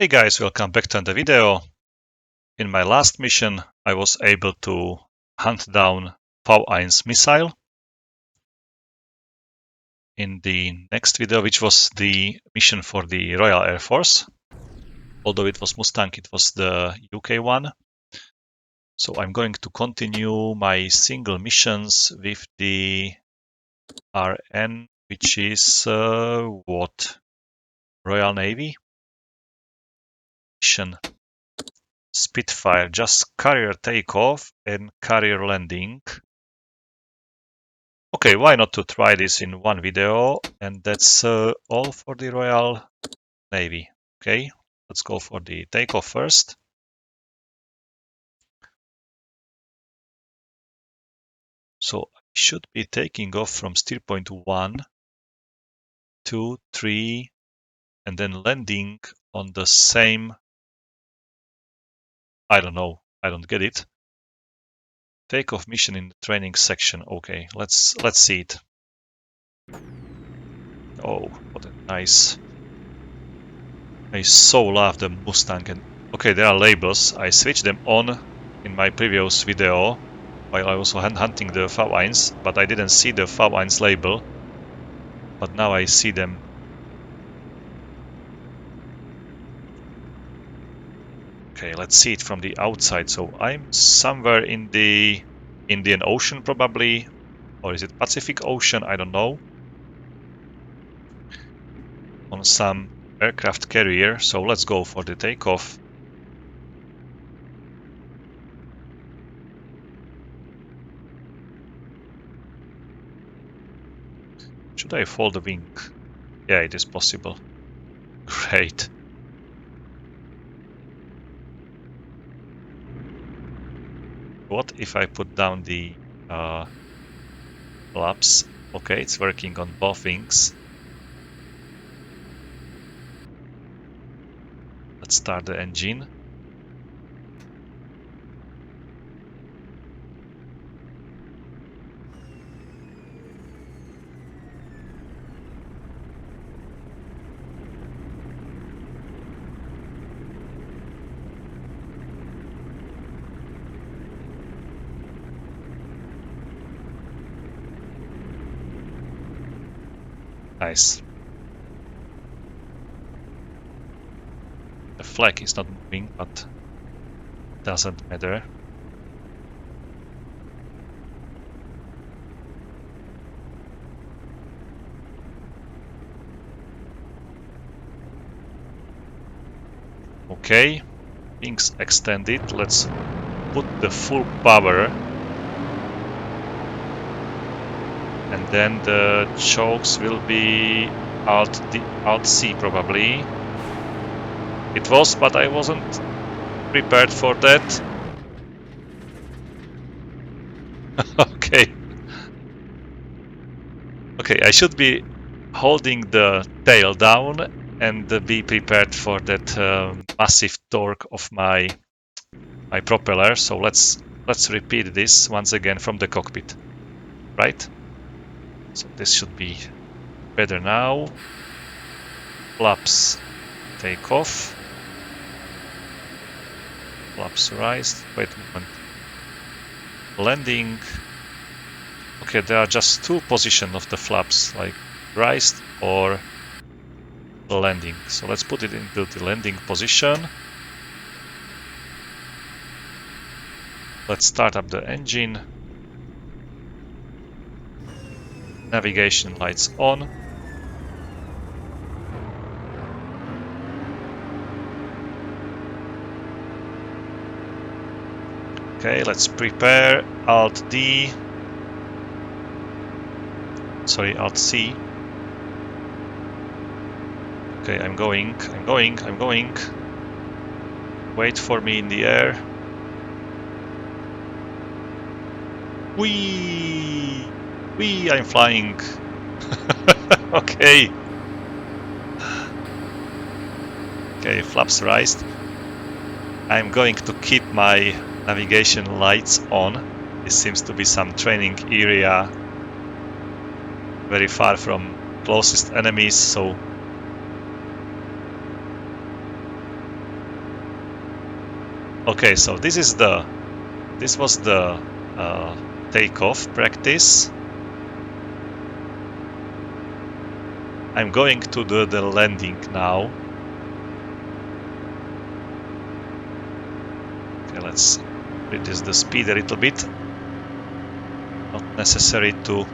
Hey guys, welcome back to the video. In my last mission, I was able to hunt down Mk.III missile. In the next video, which was the mission for the Royal Air Force, although it was Mustang, it was the UK one. So I'm going to continue my single missions with the RN, which is what? Royal Navy mission. Spitfire, just carrier takeoff and carrier landing. Okay, why not to try this in one video? And that's all for the Royal Navy. Okay, let's go for the takeoff first. So I should be taking off from steer point 1, 2, 3, and then landing on the same. I don't know. I don't get it. Takeoff mission in the training section. Okay, let's see it. Oh, what a nice. I so love the Mustang. And okay, there are labels. I switched them on in my previous video while I was hunting the Mk.III, but I didn't see the Mk.III label. But now I see them. Okay, let's see it from the outside. So I'm somewhere in the Indian Ocean probably, or is it Pacific Ocean? I don't know. On some aircraft carrier. So let's go for the takeoff. Should I fold the wing? Yeah, it is possible. Great. What if I put down the flaps? Okay, it's working on both wings. Let's start the engine. Nice. The flag is not moving, but doesn't matter. Okay, wings extended. Let's put the full power. And then the chokes will be Alt C probably. It was, but I wasn't prepared for that. Okay. Okay, I should be holding the tail down and be prepared for that massive torque of my propeller. So let's repeat this once again from the cockpit, right? So this should be better now. Flaps take off. Flaps rise. Wait a moment. Landing. Okay, there are just two positions of the flaps, like raised or landing. So let's put it into the landing position. Let's start up the engine. Navigation lights on. Okay, let's prepare Alt D. Sorry, Alt C. Okay, I'm going. Wait for me in the air. Whee! Whee! I'm flying. Okay. Okay, flaps raised. I'm going to keep my navigation lights on. This seems to be some training area very far from closest enemies, so Okay, so this was the takeoff practice. I'm going to do the landing now. Okay, let's reduce the speed a little bit. Not necessary to...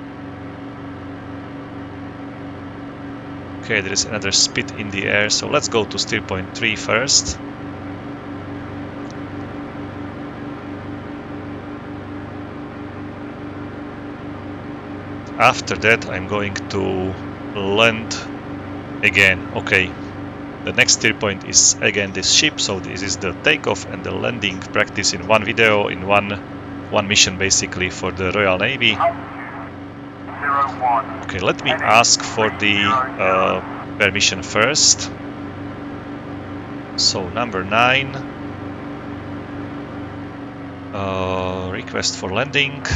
Okay, there is another spit in the air, so let's go to steer point 3 first. After that, I'm going to land again. Okay, the next steer point is again this ship, so this is the takeoff and the landing practice in one video, in one mission basically for the Royal Navy. Okay, let me ask for the permission first. So number 9, request for landing.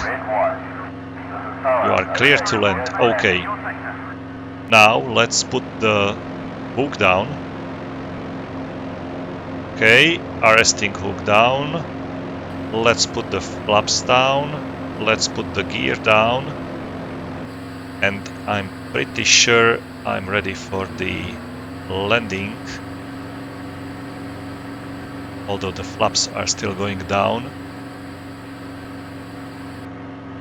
You are clear to land. Okay. Now let's put the hook down. Okay, arresting hook down. Let's put the flaps down. Let's put the gear down. And I'm pretty sure I'm ready for the landing. Although the flaps are still going down.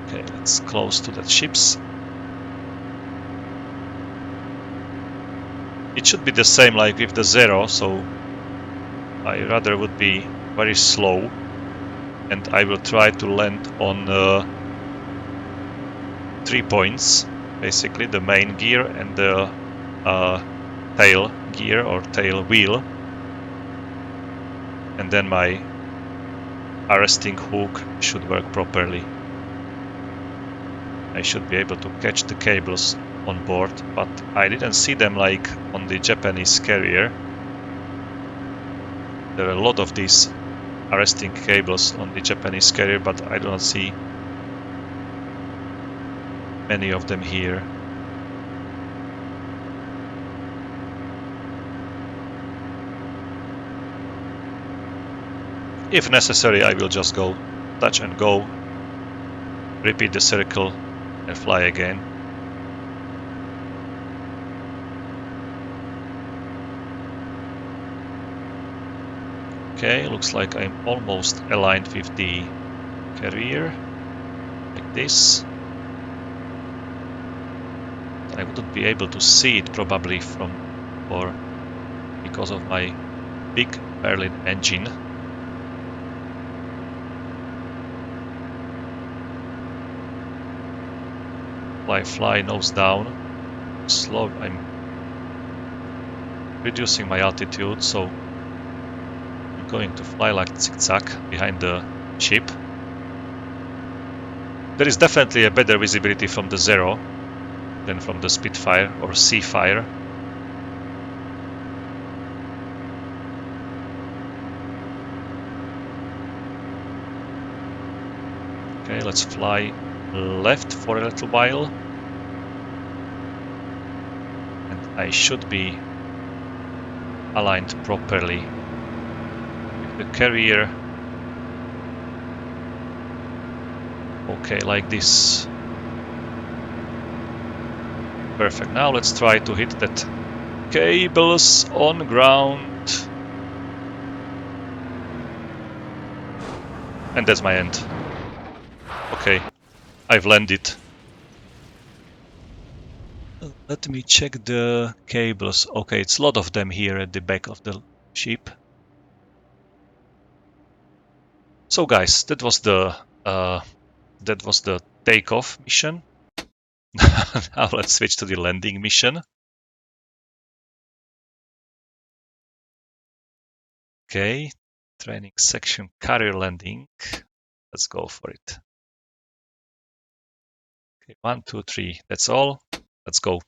Okay, let's close to the ships. It should be the same like with the 0, so I rather would be very slow. And I will try to land on 3 points, basically the main gear and the tail gear or tail wheel. And then my arresting hook should work properly. I should be able to catch the cables on board, but I didn't see them like on the Japanese carrier. There are a lot of these arresting cables on the Japanese carrier, but I do not see many of them here. If necessary, I will just go touch and go, repeat the circle and fly again. Okay, looks like I'm almost aligned with the carrier, like this. I wouldn't be able to see it probably because of my big Merlin engine. Fly nose down. Slow. I'm reducing my altitude, so I'm going to fly like zigzag behind the ship. There is definitely a better visibility from the 0 than from the Spitfire or Seafire. Okay, let's fly left for a little while. And I should be aligned properly with the carrier. Okay, like this. Perfect. Now let's try to hit that cables on ground. And that's my end. Okay, I've landed. Let me check the cables. Okay, it's a lot of them here at the back of the ship. So guys, that was the takeoff mission. Now let's switch to the landing mission. Okay, training section carrier landing. Let's go for it. Okay, 1, 2, 3. That's all. Let's go.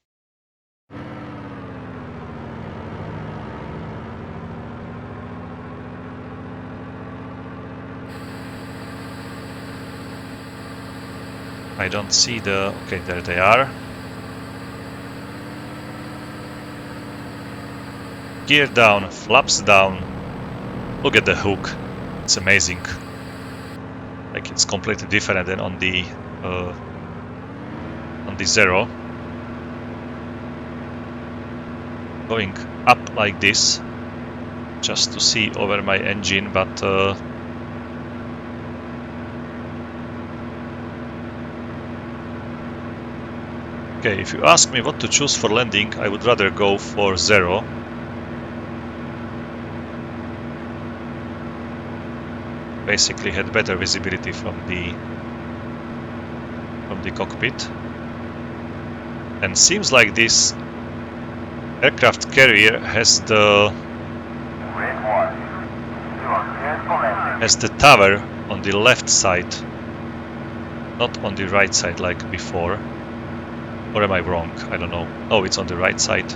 I don't see the... Okay, there they are. Gear down, flaps down. Look at the hook. It's amazing. Like it's completely different than on the Zero. Going up like this just to see over my engine, but okay, if you ask me what to choose for landing, I would rather go for Zero. Basically had better visibility from the cockpit. And seems like this aircraft carrier has the tower on the left side, not on the right side like before. Or am I wrong? I don't know. Oh, it's on the right side.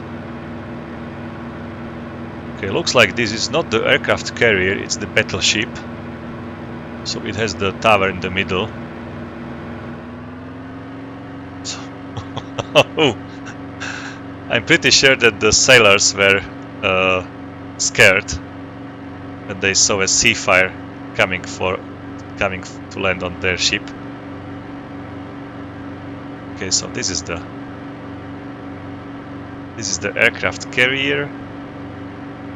Okay, looks like this is not the aircraft carrier, it's the battleship. So it has the tower in the middle. I'm pretty sure that the sailors were scared when they saw a Seafire coming to land on their ship. Okay, so this is the aircraft carrier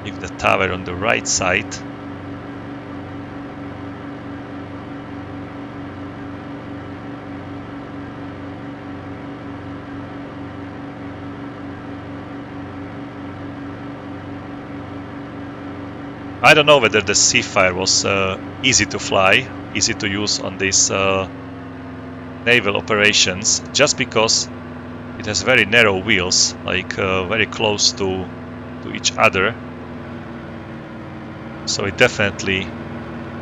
with the tower on the right side. I don't know whether the Seafire was easy to fly, easy to use on these naval operations, just because it has very narrow wheels, like very close to each other. So it definitely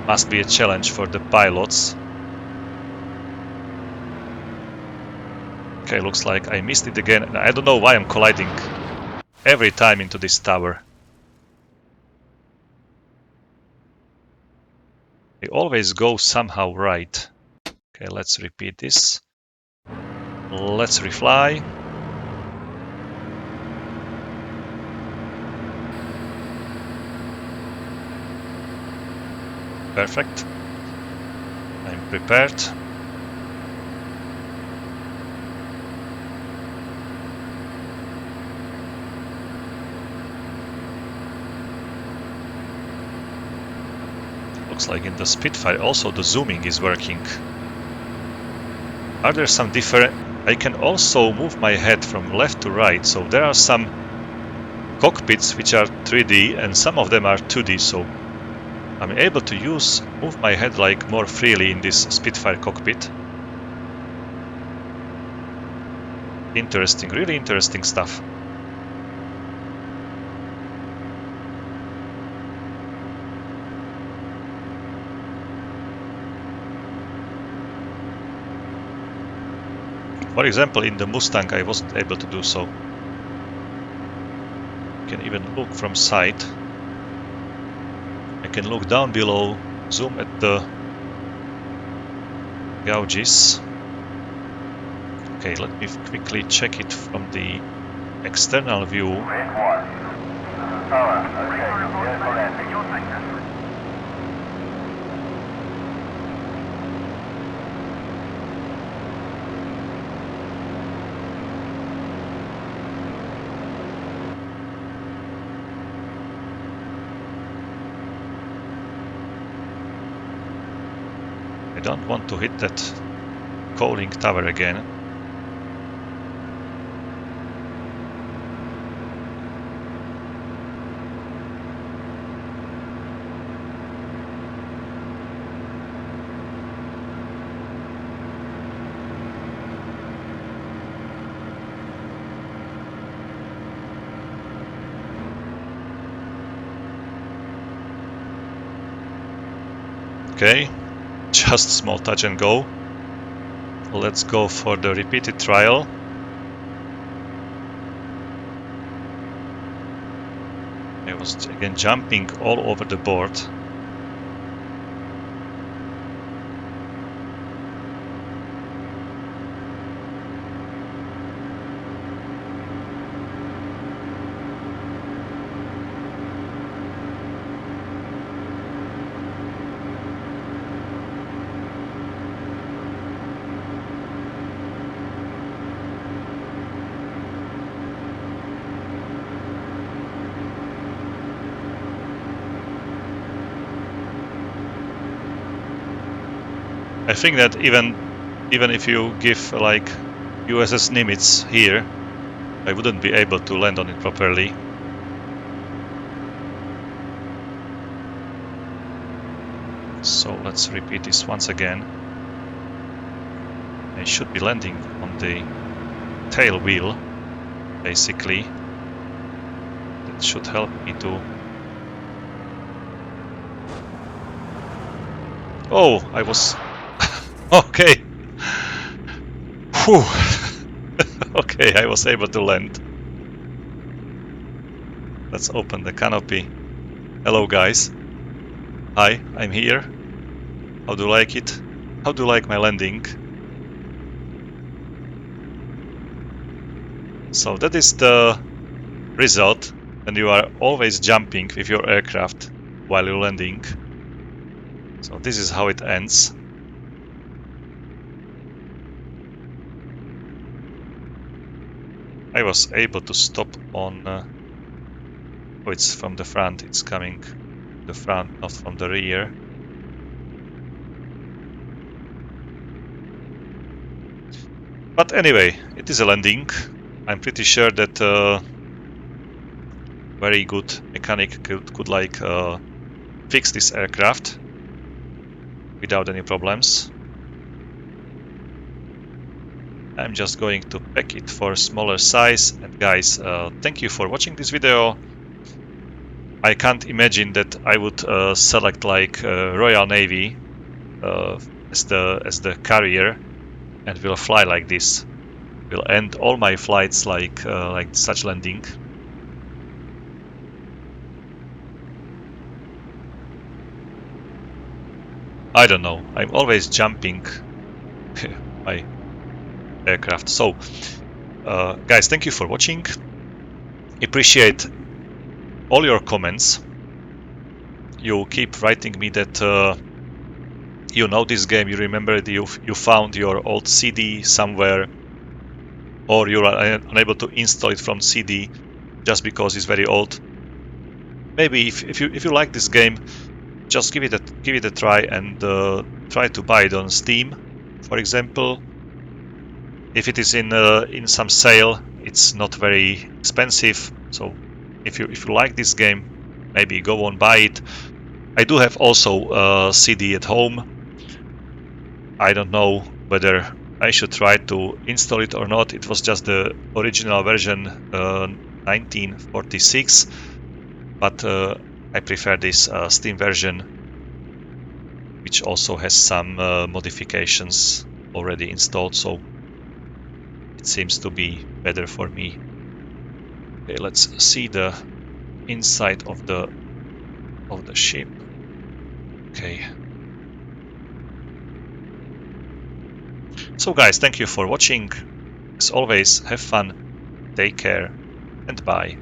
must be a challenge for the pilots. Okay, looks like I missed it again. I don't know why I'm colliding every time into this tower. They always go somehow right. Okay, let's repeat this. Let's refly. Perfect. I'm prepared. Looks like in the Spitfire also the zooming is working. Are there some different... I can also move my head from left to right, so there are some cockpits which are 3D and some of them are 2D, so I'm able to move my head like more freely in this Spitfire cockpit. Interesting, really interesting stuff. For example, in the Mustang I wasn't able to do so. You can even look from side. I can look down below, zoom at the gauges. Okay, let me quickly check it from the external view. I don't want to hit that coaling tower again. Okay, just small touch and go. Let's go for the repeated trial. I was again jumping all over the board. I think that even if you give like USS Nimitz here, I wouldn't be able to land on it properly. So let's repeat this once again. I should be landing on the tail wheel, basically. That should help me to... Oh, I was... Okay. Whew. Okay, I was able to land. Let's open the canopy. Hello, guys. Hi, I'm here. How do you like it? How do you like my landing? So that is the result when you are always jumping with your aircraft while you're landing. So this is how it ends. I was able to stop on... oh, it's from the front. It's coming the front, not from the rear. But anyway, it is a landing. I'm pretty sure that very good mechanic could like fix this aircraft without any problems. I'm just going to pack it for smaller size. And guys, thank you for watching this video. I can't imagine that I would select like Royal Navy as the carrier and will fly like this. Will end all my flights like such landing. I don't know. I'm always jumping my aircraft. So, guys, thank you for watching. Appreciate all your comments. You keep writing me that you know this game, you remember it, you found your old CD somewhere, or you are unable to install it from CD just because it's very old. Maybe if you like this game, just give it a try and try to buy it on Steam, for example. If it is in some sale, it's not very expensive. So if you like this game, maybe go on, buy it. I do have also a CD at home. I don't know whether I should try to install it or not. It was just the original version 1946, but I prefer this Steam version, which also has some modifications already installed, so it seems to be better for me. Okay, let's see the inside of the ship. Okay. So guys, thank you for watching. As always, have fun, take care, and bye.